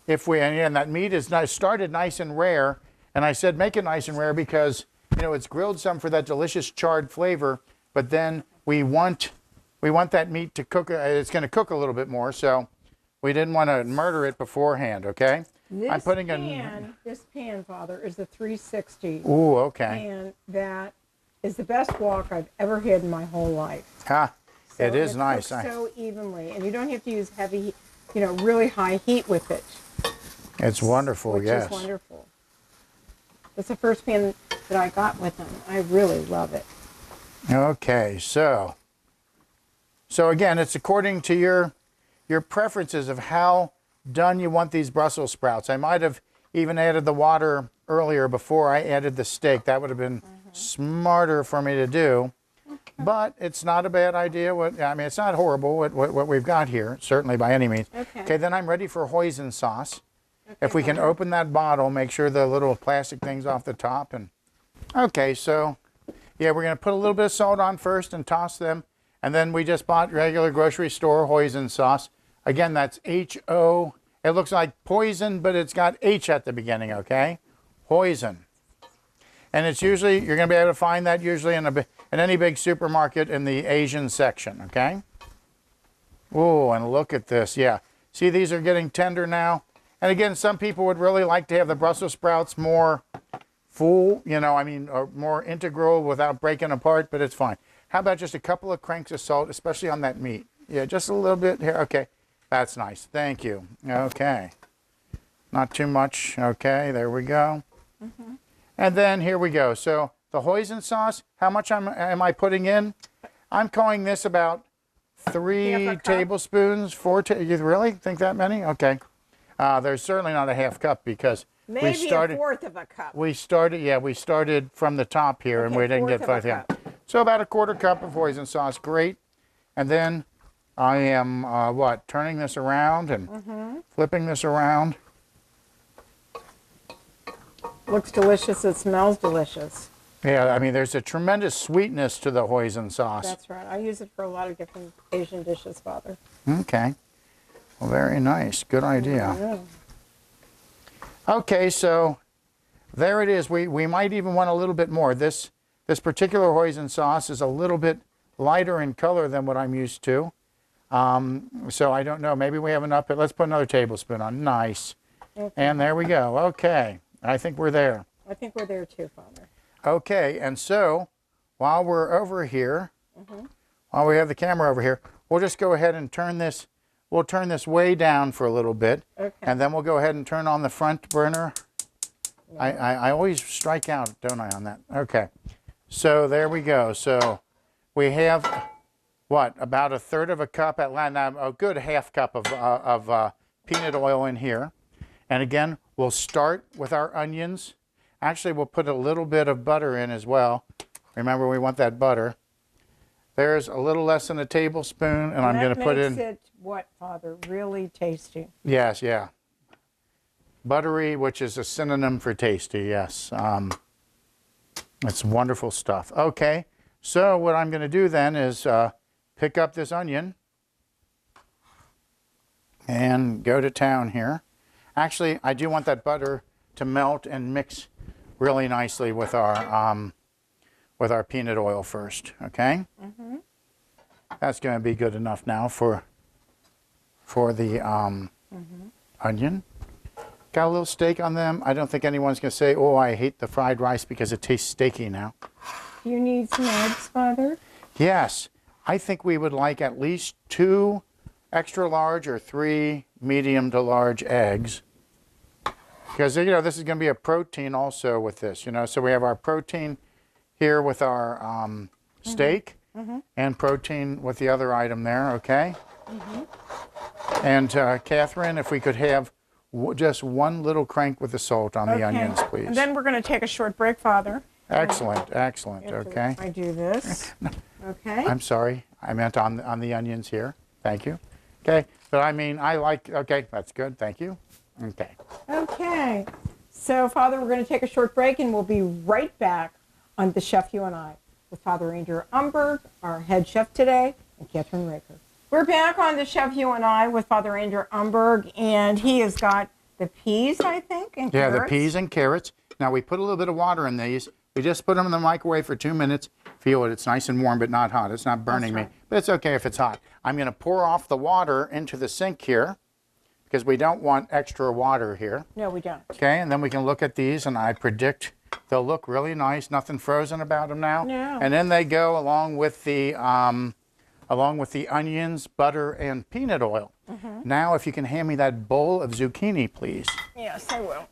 if we, and again, that meat is nice, started nice and rare. And I said make it nice and rare because, you know, it's grilled some for that delicious charred flavor, but then we want that meat to cook. It's going to cook a little bit more, so we didn't want to murder it beforehand, okay? This pan, Father, is a 360. Ooh, okay. And that is the best wok I've ever had in my whole life. Ha, So it is nice. Cooks so evenly, and you don't have to use heavy, you know, really high heat with it. It's wonderful, which yes. is wonderful. It's the first pan that I got with them. I really love it. Okay, so again, it's according to your preferences of how done you want these Brussels sprouts. I might have even added the water earlier before I added the steak. That would have been smarter for me to do. But it's not a bad idea. I mean, it's not horrible what we've got here, certainly by any means. Okay, then I'm ready for hoisin sauce. Okay, if we can open that bottle, make sure the little plastic thing's off the top. And okay, so yeah, we're going to put a little bit of salt on first and toss them. And then we just bought regular grocery store hoisin sauce. Again, that's H-O. It looks like poison, but it's got H at the beginning, okay? Hoisin. And it's usually, you're going to be able to find that usually in any big supermarket in the Asian section, okay? Oh, and look at this, yeah. See, these are getting tender now. And again, some people would really like to have the Brussels sprouts more full, you know, I mean, or more integral without breaking apart, but it's fine. How about just a couple of cranks of salt, especially on that meat? Yeah, just a little bit here, okay. That's nice, thank you. Okay, not too much, okay, there we go. And then here we go. So the hoisin sauce, how much am I putting in? I'm calling this about 3 tablespoons, 4, you really think that many? Okay. There's certainly not a half cup because maybe we started, a fourth of a cup. We started from the top here, and we didn't get 5. Yeah. So about a quarter cup of hoisin sauce, great. And then I am, turning this around and flipping this around. Looks delicious. It smells delicious. Yeah, I mean, there's a tremendous sweetness to the hoisin sauce. That's right. I use it for a lot of different Asian dishes, Father. Okay. Well, very nice. Good idea. Yeah. Okay, so there it is. We might even want a little bit more. This particular hoisin sauce is a little bit lighter in color than what I'm used to. So I don't know. Maybe we have enough. But let's put another tablespoon on. Nice. Okay. And there we go. Okay. I think we're there. I think we're there too, Father. Okay. And so while we're over here, while we have the camera over here, we'll just go ahead and turn this. We'll turn this way down for a little bit. Okay. And then we'll go ahead and turn on the front burner. Yeah. I always strike out, don't I, on that? Okay. So there we go. So we have, what, about a third of a cup, a good half cup of peanut oil in here. And again, we'll start with our onions. Actually, we'll put a little bit of butter in as well. Remember, we want that butter. There's a little less than a tablespoon, and I'm going to put in. That makes it what, Father? Really tasty. Yes, yeah. Buttery, which is a synonym for tasty, yes. It's wonderful stuff. Okay, so what I'm going to do then is pick up this onion and go to town here. Actually, I do want that butter to melt and mix really nicely with our peanut oil first, okay? Mm-hmm. That's going to be good enough now for the onion. Got a little steak on them. I don't think anyone's going to say, oh, I hate the fried rice because it tastes steaky now. Do you need some eggs, Father? Yes. I think we would like at least 2 extra large or 3 medium to large eggs. Because, you know, this is going to be a protein also with this, you know. So we have our protein here with our steak and protein with the other item there, okay? And Kathryn, if we could have just 1 little crank with the salt on the onions, please. And then we're going to take a short break, Father. Excellent, excellent, okay. I do this. Okay. I'm sorry, I meant on the onions here. Thank you. Okay, but I mean, I like, okay, that's good, thank you. Okay. Okay. So, Father, we're going to take a short break, and we'll be right back on The Chef You and I with Father Andrew Umberg, our head chef today, and Kathryn Raaker. We're back on The Chef You and I with Father Andrew Umberg, and he has got the peas, I think, and carrots. Yeah, the peas and carrots. Now, we put a little bit of water in these. We just put them in the microwave for 2 minutes. Feel it. It's nice and warm, but not hot. It's not burning me. But it's okay if it's hot. I'm going to pour off the water into the sink here because we don't want extra water here. No, we don't. Okay, and then we can look at these, and I predict they'll look really nice. Nothing frozen about them now. No. And then they go along with the onions, butter, and peanut oil. Now, if you can hand me that bowl of zucchini, please. Yes, I will.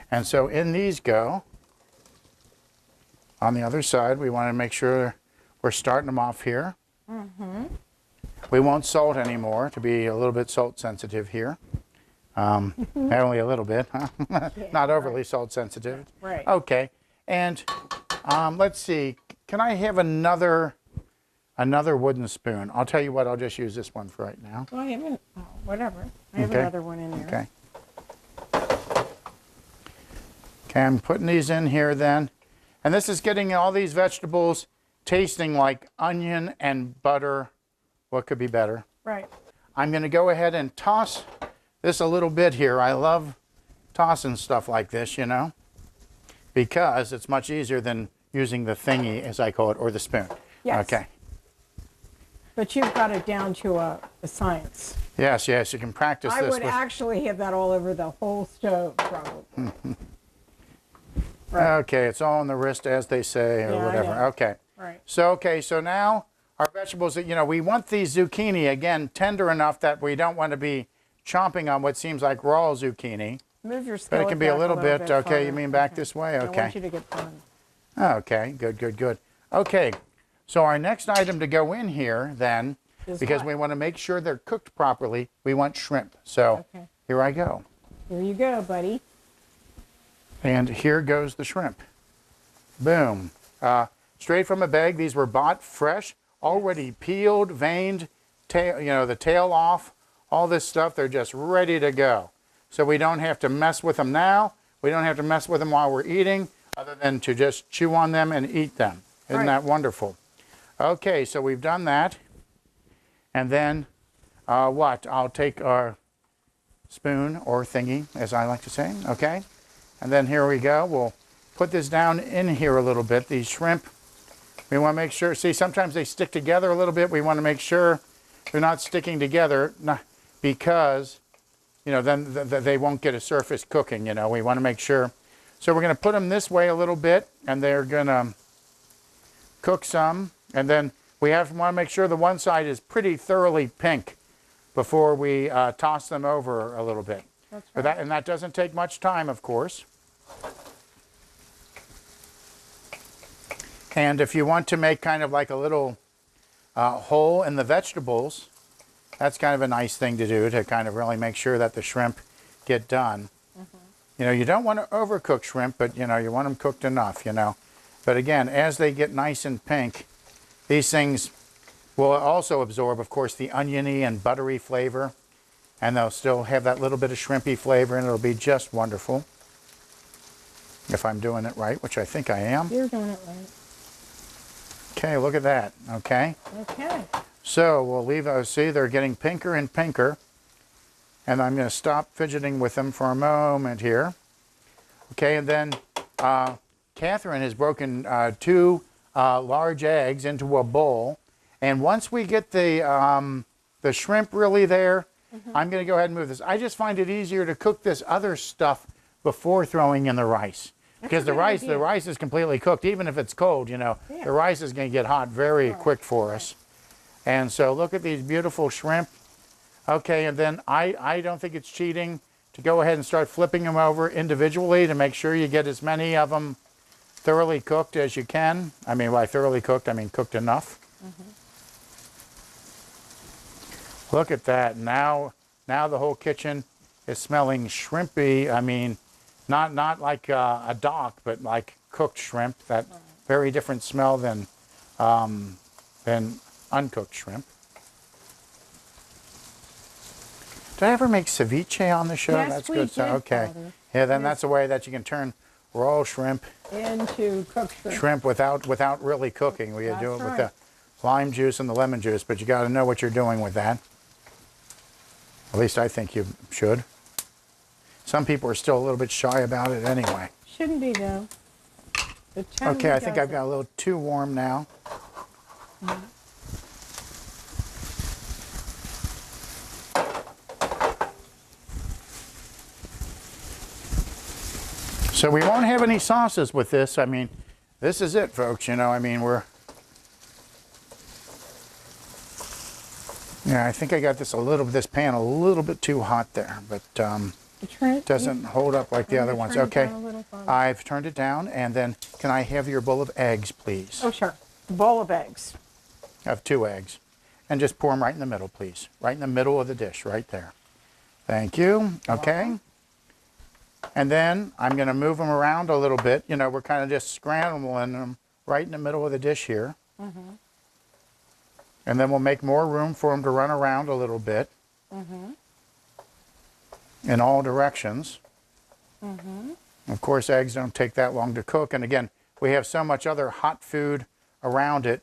And so in these go. On the other side, we want to make sure we're starting them off here. We won't salt anymore to be a little bit salt sensitive here. Only a little bit, huh? Not overly salt sensitive. Right. Okay. And let's see. Can I have another wooden spoon? I'll tell you what. I'll just use this one for right now. Well, I haven't, whatever. I have another one in there. Okay. Okay, I'm putting these in here then. And this is getting all these vegetables tasting like onion and butter. What could be better? Right. I'm going to go ahead and toss this a little bit here. I love tossing stuff like this, you know, because it's much easier than using the thingy, as I call it, or the spoon. Yes. Okay. But you've got it down to a science. Yes, yes, you can practice I this. would actually have that all over the whole stove, probably. Right. Okay, it's all on the wrist, as they say, or Yeah, I whatever. know. Okay. Right. So, so now our vegetables, you know, we want these zucchini, again, tender enough that we don't want to be chomping on what seems like raw zucchini. Move your But skillet it can be back a little bit, okay, farther. you mean back this way? I Okay. want you to get done. Okay, good, good, good. Okay, so our next item to go in here then, Is because what? we want to make sure they're cooked properly, we want shrimp. So Okay. here I go. Here you go, buddy. And here goes the shrimp. Boom. Straight from a bag. These were bought fresh, already peeled, veined, tail, you know, the tail off, all this stuff. They're just ready to go. So we don't have to mess with them now. We don't have to mess with them while we're eating, other than to just chew on them and eat them. Isn't that wonderful? Okay, so we've done that. And then what? I'll take our spoon or thingy, as I like to say, okay? And then here we go. We'll put this down in here a little bit. These shrimp, we want to make sure, see, sometimes they stick together a little bit. We want to make sure they're not sticking together because, you know, then they won't get a surface cooking, you know. We want to make sure. So we're going to put them this way a little bit, and they're going to cook some. And then we want to make sure the one side is pretty thoroughly pink before we toss them over a little bit. That's right. And that doesn't take much time, of course. And if you want to make kind of like a little hole in the vegetables, that's kind of a nice thing to do to kind of really make sure that the shrimp get done. You know, you don't want to overcook shrimp, but, you know, you want them cooked enough, you know. But again, as they get nice and pink, these things will also absorb, of course, the oniony and buttery flavor, and they'll still have that little bit of shrimpy flavor, and it'll be just wonderful. If I'm doing it right, which I think I am. You're doing it right. Okay, look at that. Okay. Okay. So we'll leave those. See, they're getting pinker and pinker. And I'm going to stop fidgeting with them for a moment here. Okay, and then Kathryn has broken 2 large eggs into a bowl. And once we get the shrimp really there, I'm going to go ahead and move this. I just find it easier to cook this other stuff before throwing in the rice. Because the rice is completely cooked. Even if it's cold, you know, the rice is going to get hot very quick for us. And so look at these beautiful shrimp. Okay, and then I don't think it's cheating to go ahead and start flipping them over individually to make sure you get as many of them thoroughly cooked as you can. I mean, by thoroughly cooked, I mean cooked enough. Look at that. Now the whole kitchen is smelling shrimpy. I mean, not like a dock, but like cooked shrimp. That very different smell than uncooked shrimp. Did I ever make ceviche on the show? Yes, That's we good. did, So, okay. Father. Yeah, then that's a way that you can turn raw shrimp Into cooked shrimp. without really cooking. We do it with the lime juice and the lemon juice, but you got to know what you're doing with that. At least I think you should. Some people are still a little bit shy about it anyway. Shouldn't be though. Okay, I think I've got a little too warm now. So we won't have any sauces with this. I mean, this is it, folks. You know, I mean, yeah, I think I got this pan a little bit too hot there, but it doesn't hold up like the other ones. Okay, I've turned it down, and then can I have your bowl of eggs, please? Oh, sure. A bowl of eggs. I have 2 eggs. And just pour them right in the middle, please. Right in the middle of the dish, right there. Thank you. Okay. And then I'm going to move them around a little bit. You know, we're kind of just scrambling them right in the middle of the dish here. And then we'll make more room for them to run around a little bit in all directions. Of course, eggs don't take that long to cook. And again, we have so much other hot food around it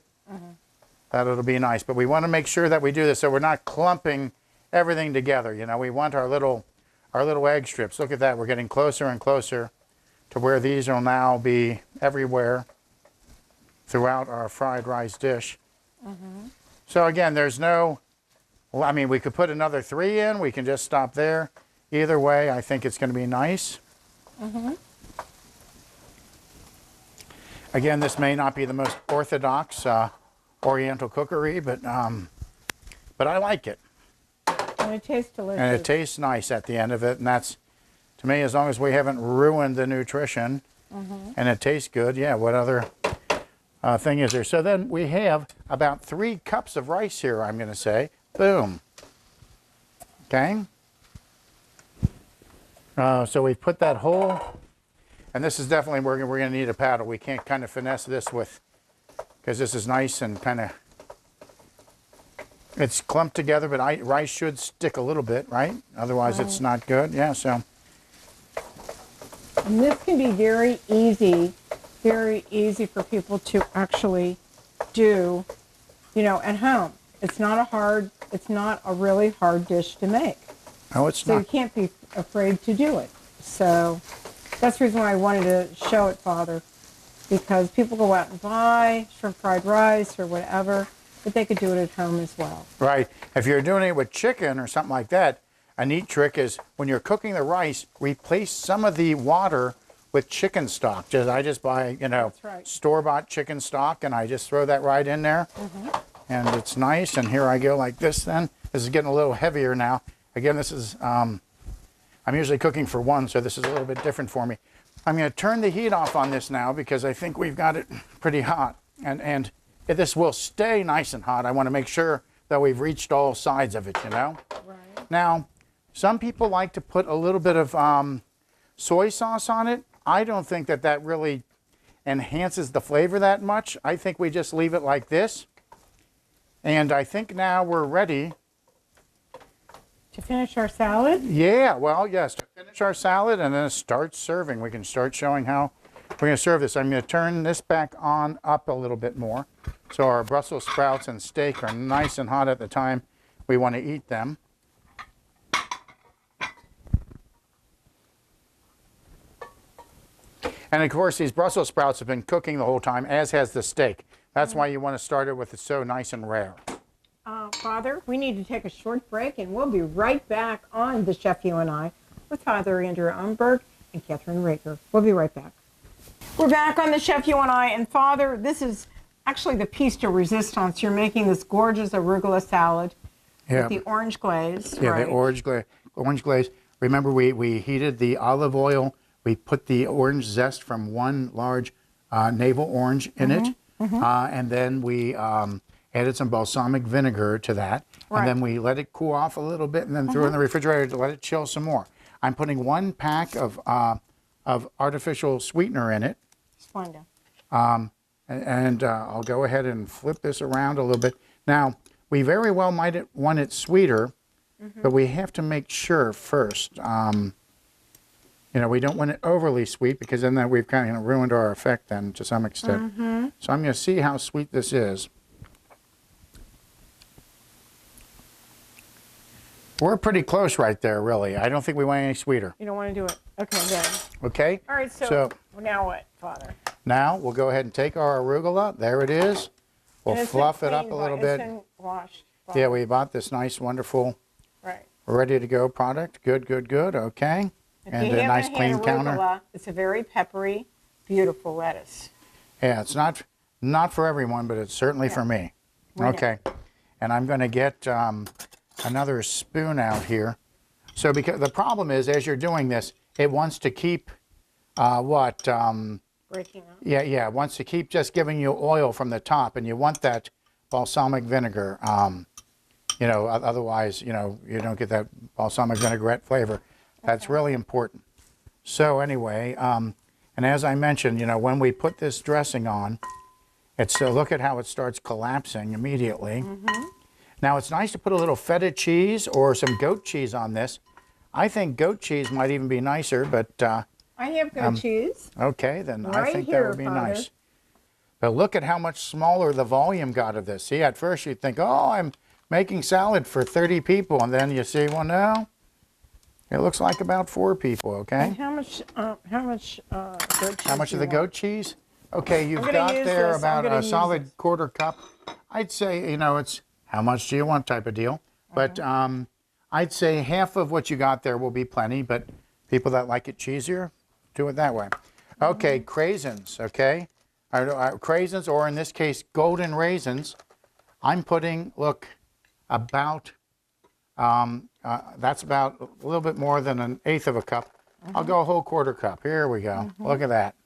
that it'll be nice. But we want to make sure that we do this so we're not clumping everything together. You know, we want our little egg strips. Look at that. We're getting closer and closer to where these will now be everywhere throughout our fried rice dish. So again, there's no, well, I mean, we could put another 3 in. We can just stop there. Either way, I think it's going to be nice. Again, this may not be the most orthodox Oriental cookery, but I like it. And it tastes delicious. And it tastes nice at the end of it. And that's, to me, as long as we haven't ruined the nutrition and it tastes good, yeah, what other thing is there? So then we have about 3 cups of rice here, I'm going to say. Boom. Okay. So we've put that whole, and this is definitely, we're going to need a paddle. We can't kind of finesse this with, because this is nice and kind of, it's clumped together, but rice should stick a little bit, right? Otherwise it's not good. Yeah, so. And this can be very easy for people to actually do, you know, at home. It's not a really hard dish to make. No, it's So not. you can't be afraid to do it. So that's the reason why I wanted to show it, Father, because people go out and buy shrimp fried rice or whatever, but they could do it at home as well. Right. If you're doing it with chicken or something like that, a neat trick is when you're cooking the rice, replace some of the water with chicken stock. I just buy, you know, store-bought chicken stock, and I just throw that right in there. And it's nice. And here I go like this then. This is getting a little heavier now. Again, this is, I'm usually cooking for 1, so this is a little bit different for me. I'm going to turn the heat off on this now because I think we've got it pretty hot. And this will stay nice and hot. I want to make sure that we've reached all sides of it, you know? Right. Now, some people like to put a little bit of soy sauce on it. I don't think that really enhances the flavor that much. I think we just leave it like this. And I think now we're ready. To finish our salad? Yeah, well, yes, to finish our salad and then start serving. We can start showing how we're going to serve this. I'm going to turn this back on up a little bit more so our Brussels sprouts and steak are nice and hot at the time we want to eat them. And of course, these Brussels sprouts have been cooking the whole time, as has the steak. That's why you want to start it with it so nice and rare. Father, we need to take a short break, and we'll be right back on The Chef You and I with Father Andrew Umberg and Kathryn Raaker. We'll be right back. We're back on The Chef You and I, and Father, this is actually the piece de resistance. You're making this gorgeous arugula salad with the orange glaze. Yeah, right? the orange glaze. Remember, we heated the olive oil. We put the orange zest from one large navel orange in it. And then we added some balsamic vinegar to that. And then we let it cool off a little bit and then threw it in the refrigerator to let it chill some more. I'm putting 1 pack of artificial sweetener in it. Splendid. And I'll go ahead and flip this around a little bit. Now, we very well might want it sweeter, but we have to make sure first. You know, we don't want it overly sweet because then we've kind of ruined our effect then to some extent. So I'm going to see how sweet this is. We're pretty close right there, really. I don't think we want any sweeter. You don't want to do it. Okay, then. Okay? All right, so now what, Father? Now we'll go ahead and take our arugula. There it is. We'll fluff it up a little bit. It's been washed. Yeah, we bought this nice, wonderful, right. ready-to-go product. Good, good, good. Okay. And a nice clean counter. It's a very peppery, beautiful lettuce. Yeah, it's not for everyone, but it's certainly for me. Okay. And I'm going to get another spoon out here. So because the problem is, as you're doing this, it wants to keep breaking up. Yeah, it wants to keep just giving you oil from the top, and you want that balsamic vinegar. You know, otherwise, you know, you don't get that balsamic vinaigrette flavor. That's really important. So anyway, and as I mentioned, you know, when we put this dressing on, it's look at how it starts collapsing immediately. Now it's nice to put a little feta cheese or some goat cheese on this. I think goat cheese might even be nicer, but I have goat cheese. Okay, then Right I think here, that would be Father. nice. But look at how much smaller the volume got of this. See, at first you'd think, oh, I'm making salad for 30 people, and then you see, well, no. It looks like about 4 people, okay? And how much goat cheese? How much of the goat cheese? Okay, you've gonna got use there this. I'm about gonna a use solid this. quarter cup. I'd say, you know, it's how much do you want type of deal. But I'd say half of what you got there will be plenty, but people that like it cheesier, do it that way. Okay, craisins, okay? Craisins, or in this case, golden raisins. I'm putting, look, about, that's about a little bit more than 1/8 of a cup. I'll go a whole quarter cup. Here we go. Look at that.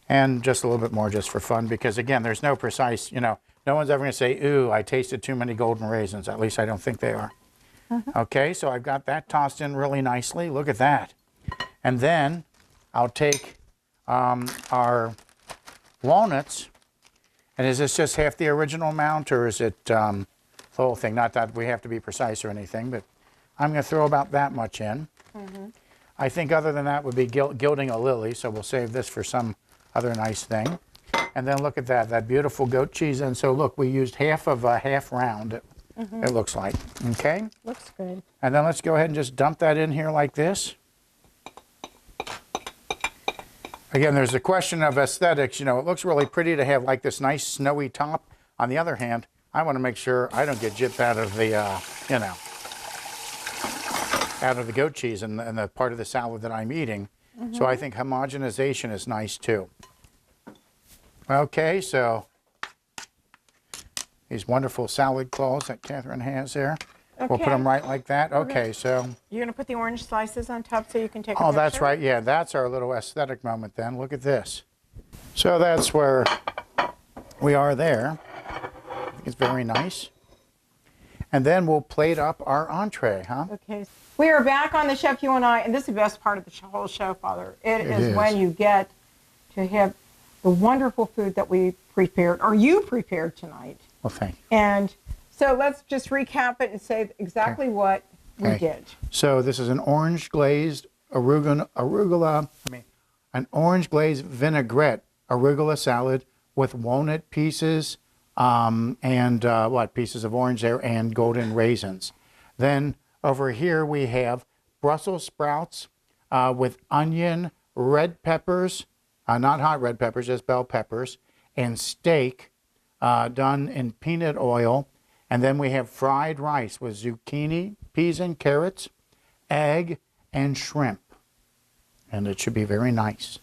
And just a little bit more just for fun, because again, there's no precise, you know, no one's ever going to say, ooh, I tasted too many golden raisins. At least I don't think they are. Okay, so I've got that tossed in really nicely. Look at that. And then I'll take our walnuts. And is this just half the original amount, or is it the whole thing? Not that we have to be precise or anything, but I'm going to throw about that much in. I think other than that would be gilding a lily, so we'll save this for some other nice thing. And then look at that beautiful goat cheese. And so look, we used half of a half round, it looks like. Okay? Looks good. And then let's go ahead and just dump that in here like this. Again, there's a question of aesthetics. You know, it looks really pretty to have like this nice snowy top. On the other hand, I want to make sure I don't get gypped out of the, you know, out of the goat cheese and the part of the salad that I'm eating. So I think homogenization is nice too. Okay, so these wonderful salad claws that Kathryn has there. Okay. We'll put them right like that. Okay, so. You're going to put the orange slices on top so you can take a Oh, picture? that's right. Yeah, that's our little aesthetic moment then. Look at this. So that's where we are there. I think it's very nice. And then we'll plate up our entree, huh? Okay. We are back on The Chef You and I, and this is the best part of the whole show, Father. It is when you get to have the wonderful food that we prepared, or you prepared tonight. Well, thank you. And so let's just recap it and say exactly what we Okay. did. So this is an orange glazed an orange glazed vinaigrette arugula salad with walnut pieces pieces of orange there and golden raisins. Then over here we have Brussels sprouts with onion, red peppers, not hot red peppers, just bell peppers, and steak done in peanut oil. And then we have fried rice with zucchini, peas and carrots, egg, and shrimp. And it should be very nice.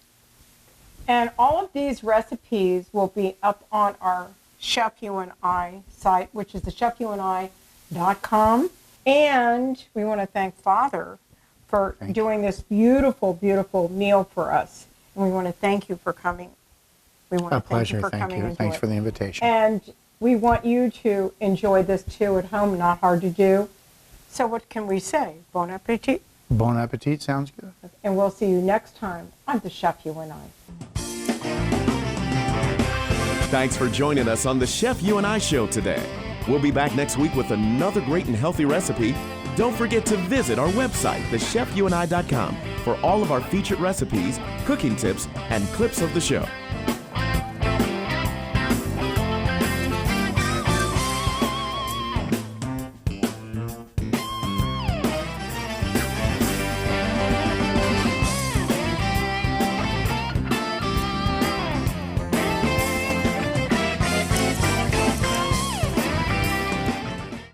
And all of these recipes will be up on our Chef You and I site, which is the chefuandi.com. And we want to thank Father for doing this beautiful, beautiful meal for us. And we want to thank you for coming. We want to thank you for coming. Thank you. Thanks for the invitation. And we want you to enjoy this too at home, not hard to do. So what can we say? Bon appetit. Bon appetit sounds good. And we'll see you next time on the Chef You and I. Thanks for joining us on the Chef You and I Show today. We'll be back next week with another great and healthy recipe. Don't forget to visit our website, thechefuandi.com, for all of our featured recipes, cooking tips, and clips of the show.